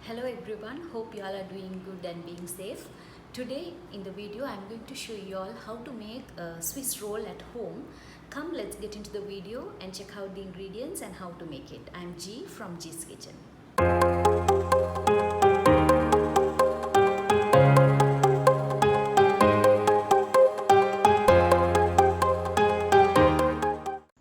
Hello everyone, hope you all are doing good and being safe. Today in the video I am going to show you all how to make a Swiss roll at home. Come, let's get into the video and check out the ingredients and how to make it. I am G from G's Kitchen.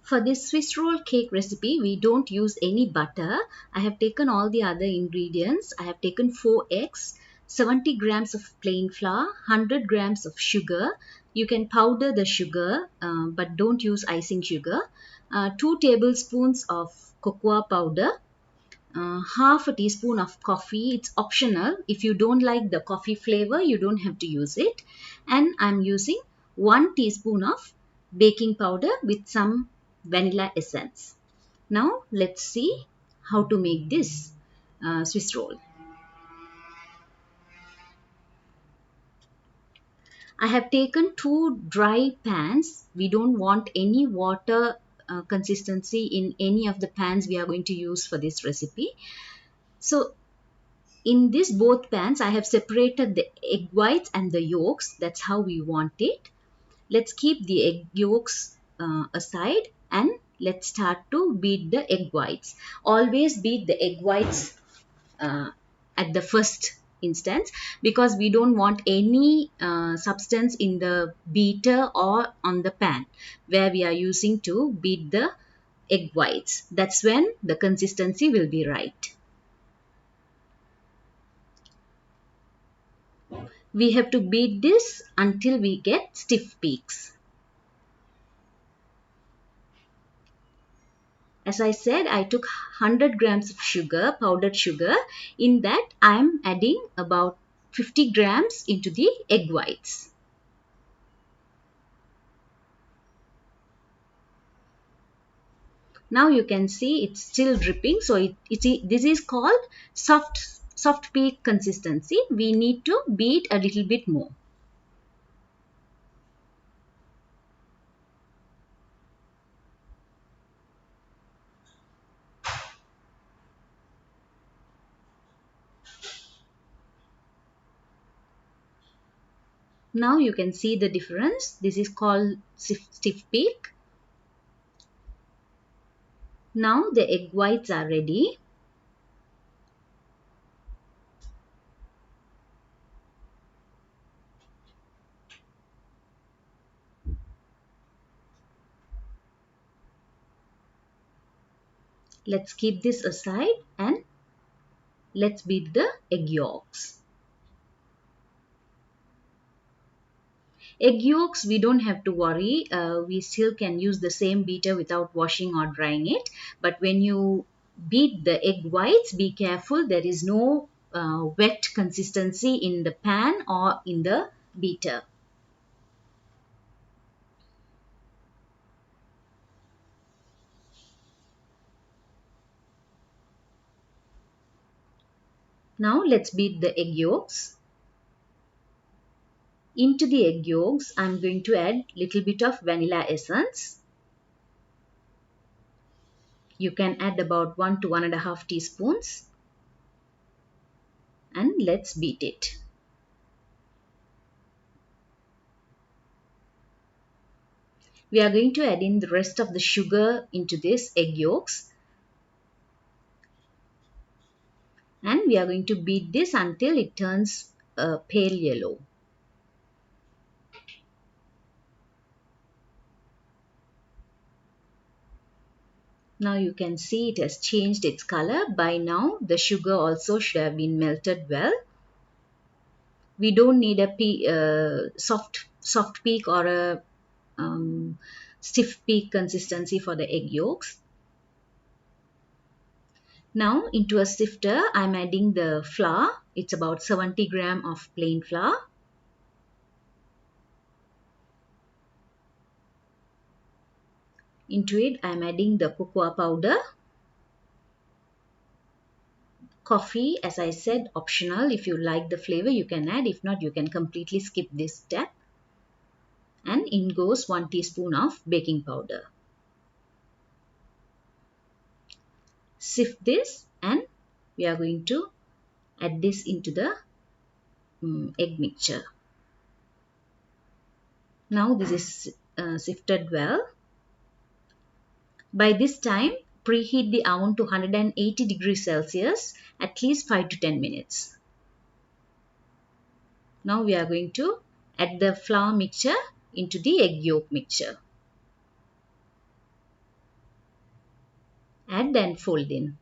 For this Swiss roll cake recipe, we don't use any butter. I have taken all the other ingredients. I have taken 4 eggs, 70 grams of plain flour, 100 grams of sugar. You can powder the sugar, but don't use icing sugar. 2 tablespoons of cocoa powder, half a teaspoon of coffee. It's optional. If you don't like the coffee flavor, you don't have to use it. And I'm using 1 teaspoon of baking powder with some vanilla essence. Now let's see how to make this Swiss roll. I have taken 2 dry pans. We don't want any water consistency in any of the pans we are going to use for this recipe. So in this both pans, I have separated the egg whites and the yolks. That's how we want it. Let's keep the egg yolks aside and let's start to beat the egg whites. Always beat the egg whites at the first instance because we don't want any substance in the beater or on the pan where we are using to beat the egg whites. That's when the consistency will be right. We have to beat this until we get stiff peaks. As I said, I took 100 grams of sugar, powdered sugar. In that, I am adding about 50 grams into the egg whites. Now you can see it's still dripping. So this is called soft peak consistency. We need to beat a little bit more. Now you can see the difference. This is called stiff peak. Now the egg whites are ready. Let's keep this aside and let's beat the egg yolks. Egg yolks, we don't have to worry. We still can use the same beater without washing or drying it. But when you beat the egg whites, be careful. There is no wet consistency in the pan or in the beater. Now let's beat the egg yolks. Into the egg yolks, I'm going to add little bit of vanilla essence. You can add about 1 to 1.5 teaspoons. And let's beat it. We are going to add in the rest of the sugar into this egg yolks. And we are going to beat this until it turns pale yellow. Now you can see it has changed its color. By now the sugar also should have been melted well. We don't need a soft peak or a stiff peak consistency for the egg yolks. Now into a sifter I'm adding the flour. It's about 70 grams of plain flour. Into it I am adding the cocoa powder. Coffee, as I said, optional. If you like the flavor you can add. If not, you can completely skip this step. And in goes 1 teaspoon of baking powder. Sift this and we are going to add this into the egg mixture. Now this is sifted well. By this time, preheat the oven to 180 degrees Celsius at least 5 to 10 minutes. Now we are going to add the flour mixture into the egg yolk mixture. Add and fold in.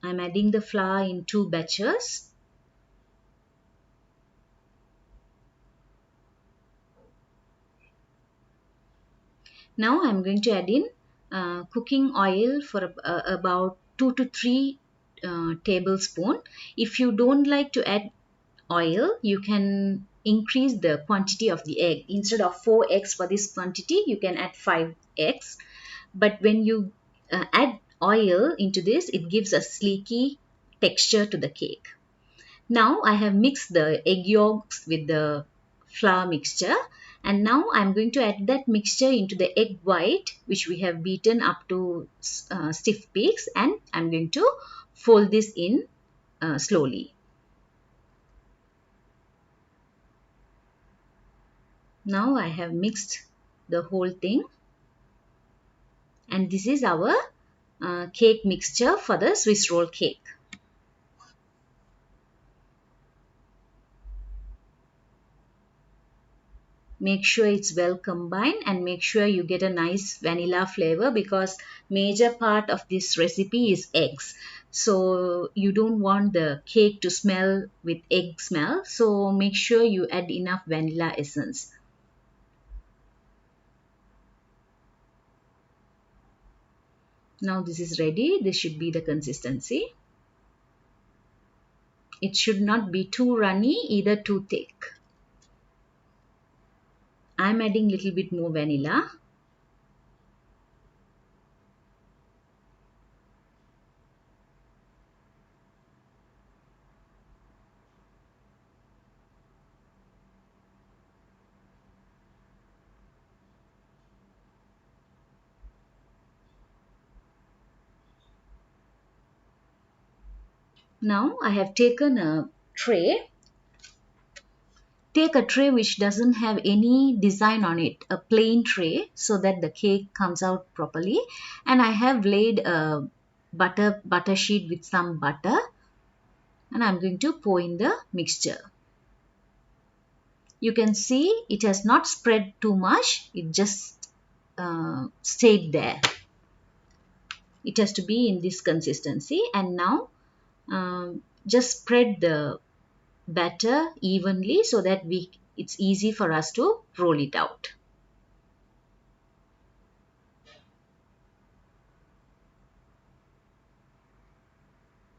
I am adding the flour in 2 batches. Now I am going to add in cooking oil for about 2 to 3 tablespoons. If you don't like to add oil, you can increase the quantity of the egg. Instead of 4 eggs for this quantity, you can add 5 eggs. But when you add oil into this, it gives a sleeky texture to the cake. Now I have mixed the egg yolks with the flour mixture, and now I'm going to add that mixture into the egg white which we have beaten up to stiff peaks, and I'm going to fold this in slowly. Now I have mixed the whole thing, and this is our cake mixture for the Swiss roll cake. Make sure it's well combined and make sure you get a nice vanilla flavor, because major part of this recipe is eggs. So you don't want the cake to smell with egg smell. So make sure you add enough vanilla essence. Now this is ready. This should be the consistency. It should not be too runny, either too thick. I'm adding little bit more vanilla. Now I have taken a tray. Take a tray which doesn't have any design on it, a plain tray, so that the cake comes out properly. And I have laid a butter sheet with some butter, and I'm going to pour in the mixture. You can see it has not spread too much, it just stayed there. It has to be in this consistency. And now just spread the batter evenly so that it's easy for us to roll it out.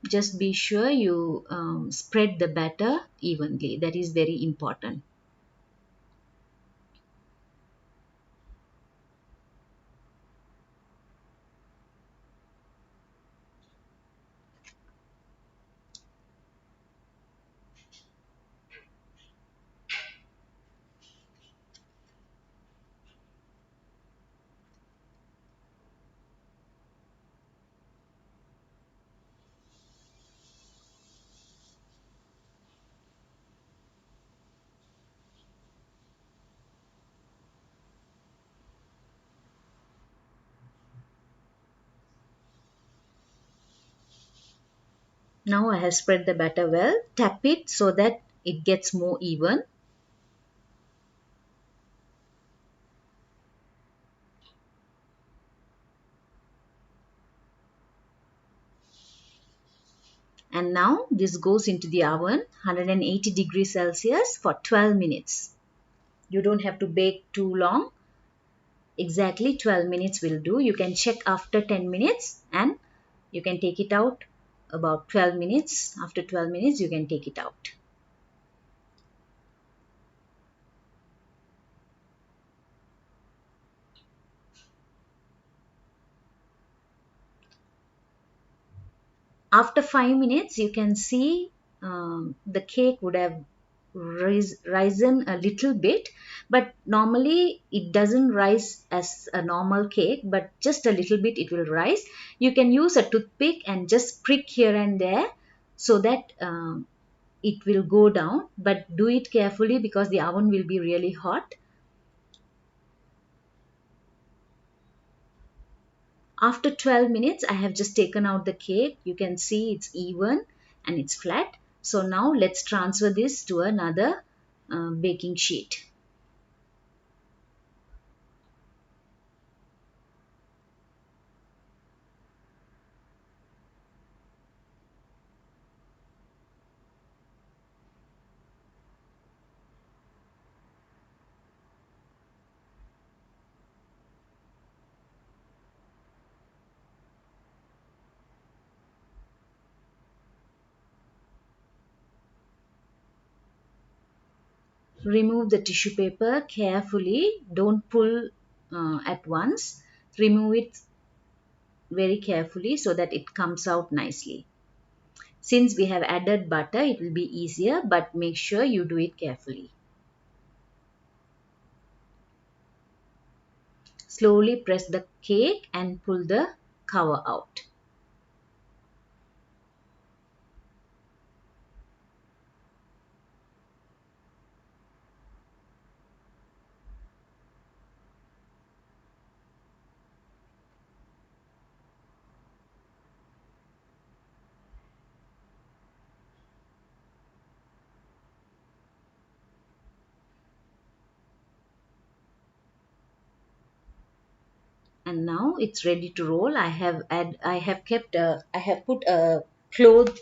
Just be sure you spread the batter evenly. That is very important. Now I have spread the batter well. Tap it so that it gets more even. And now this goes into the oven, 180 degrees Celsius for 12 minutes. You don't have to bake too long. Exactly 12 minutes will do. You can check after 10 minutes and you can take it out about 12 minutes. After 12 minutes, you can take it out. After 5 minutes you can see the cake would have risen a little bit, but normally it doesn't rise as a normal cake, but just a little bit it will rise. You can use a toothpick and just prick here and there so that it will go down, but do it carefully because the oven will be really hot. After 12 minutes, I have just taken out the cake. You can see it's even and it's flat. So now let's transfer this to another baking sheet. Remove the tissue paper carefully. Don't pull at once. Remove it very carefully so that it comes out nicely. Since we have added butter, it will be easier, but make sure you do it carefully. Slowly press the cake and pull the cover out. And now it's ready to roll. I have put a cloth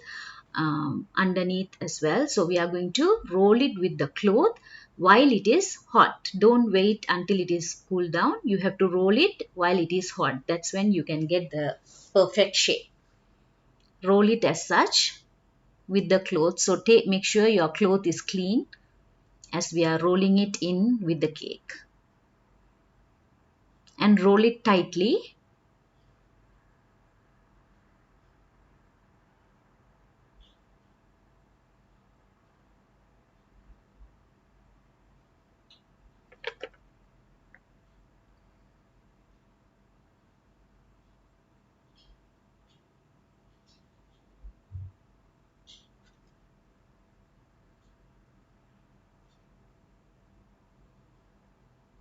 underneath as well, so we are going to roll it with the cloth while it is hot. Don't wait until it is cooled down. You have to roll it while it is hot. That's when you can get the perfect shape. Roll it as such with the cloth. So make sure your cloth is clean as we are rolling it in with the cake, and roll it tightly.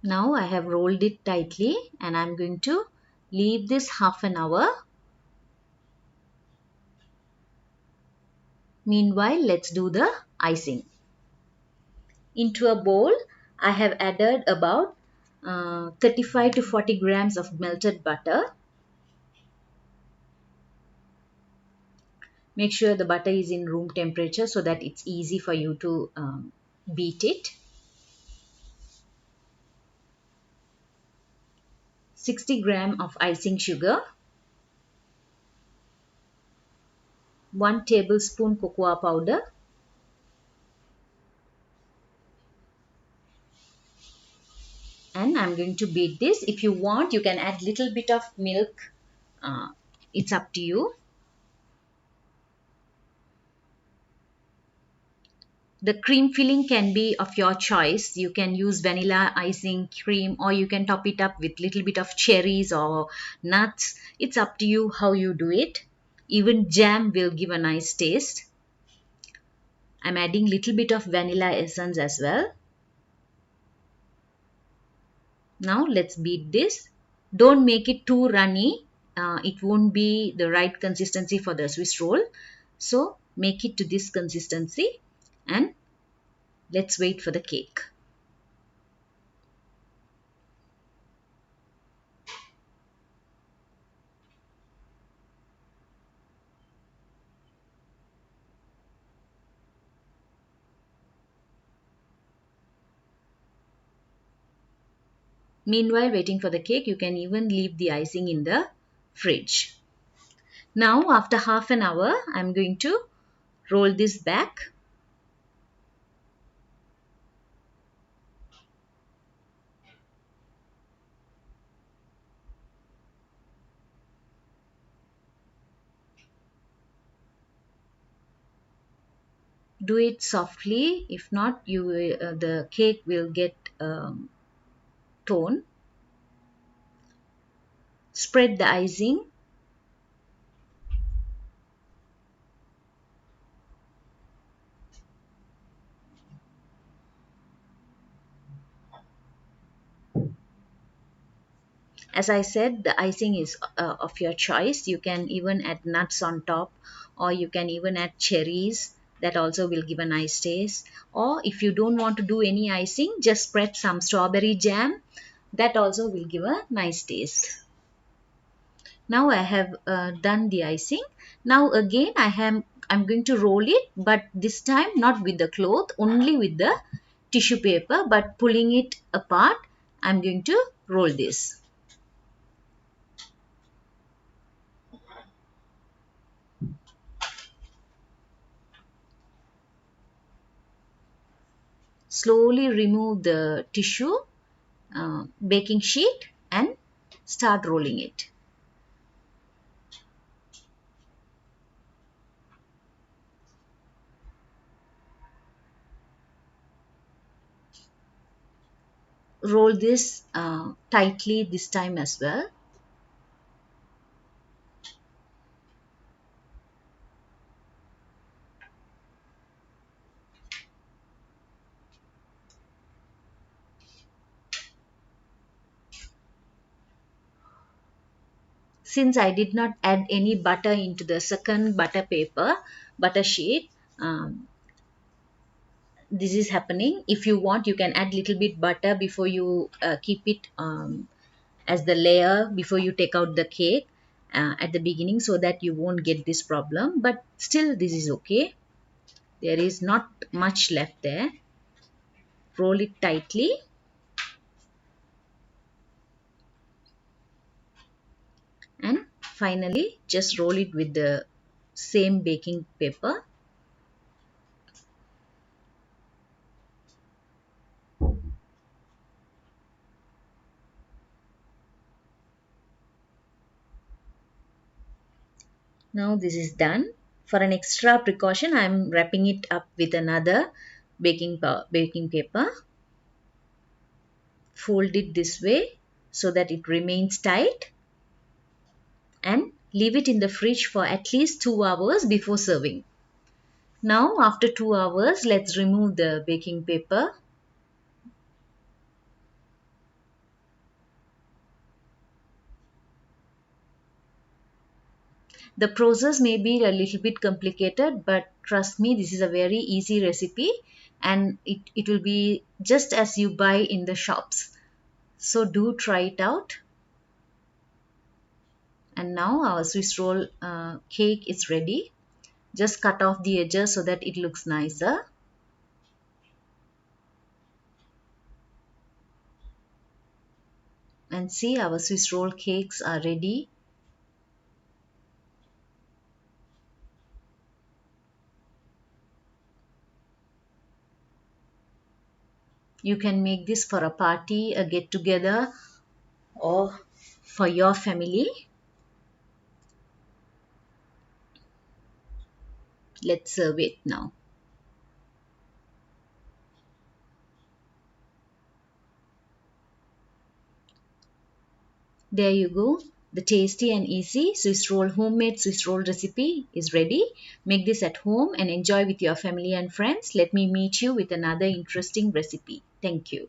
Now I have rolled it tightly and I'm going to leave this half an hour. Meanwhile, let's do the icing. Into a bowl, I have added about 35 to 40 grams of melted butter. Make sure the butter is in room temperature so that it's easy for you to beat it. 60 gram of icing sugar, 1 tablespoon cocoa powder, and I'm going to beat this. If you want, you can add little bit of milk. Uh, it's up to you. The cream filling can be of your choice. You can use vanilla icing cream, or you can top it up with little bit of cherries or nuts. It's up to you how you do it. Even jam will give a nice taste. I'm adding little bit of vanilla essence as well. Now let's beat this. Don't make it too runny. It won't be the right consistency for the Swiss roll. So make it to this consistency and let's wait for the cake. Meanwhile, waiting for the cake, you can even leave the icing in the fridge. Now, after half an hour, I'm going to roll this back. Do it softly, if not the cake will get torn. Spread the icing. As I said, the icing is of your choice. You can even add nuts on top, or you can even add cherries. That also will give a nice taste. Or if you don't want to do any icing, just spread some strawberry jam. That also will give a nice taste. Now I have done the icing. Now again I'm going to roll it, but this time not with the cloth, only with the tissue paper, but pulling it apart. I'm going to roll this. Slowly remove the tissue baking sheet and start rolling it. Roll this tightly this time as well. Since I did not add any butter into the second butter sheet, this is happening. If you want, you can add little bit butter before you keep it as the layer before you take out the cake at the beginning, so that you won't get this problem. But still, this is okay. There is not much left there. Roll it tightly. And finally, just roll it with the same baking paper. Now this is done. For an extra precaution, I am wrapping it up with another baking paper. Fold it this way so that it remains tight, and leave it in the fridge for at least 2 hours before serving. Now after 2 hours, let's remove the baking paper. The process may be a little bit complicated, but trust me, this is a very easy recipe, and it will be just as you buy in the shops. So do try it out. And now our Swiss roll cake is ready. Just cut off the edges so that it looks nicer. And see, our Swiss roll cakes are ready. You can make this for a party, a get together, or for your family. Let's serve it now. There you go. The tasty and easy homemade Swiss roll recipe is ready. Make this at home and enjoy with your family and friends. Let me meet you with another interesting recipe. Thank you.